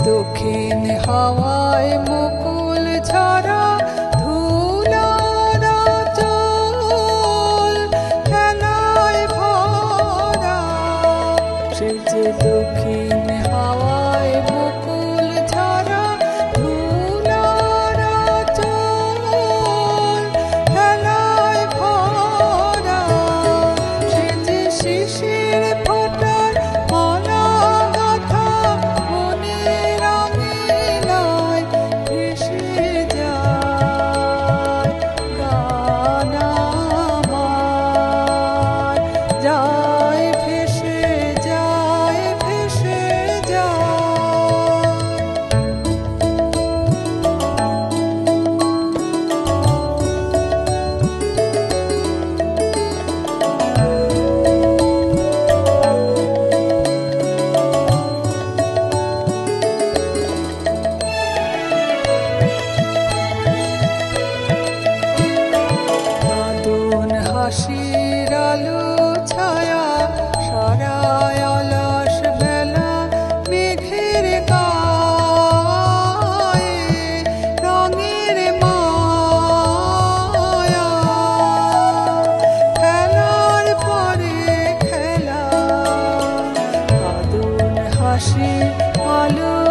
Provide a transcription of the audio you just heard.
দক্ষিণ হাওয়ায় মুকুল ঝরা ধুলার চল খেলায় ভরা। সে যে দক্ষিণ হাওয়ায় মুকুল ঝরা ধুলার চল খেলায় ভরা। সে যে শিশির ফোটার মালা গাথা মনের আঙিনায় ভেসে যায় গান আমার, যায় ভেসে যায় ভেসে যায়। হাসির আলো ছায়া সারায় অলস বেলা মেঘের গায়ে রঙের মায়া। খেলার পরে খেলা আদুন হাসির আলো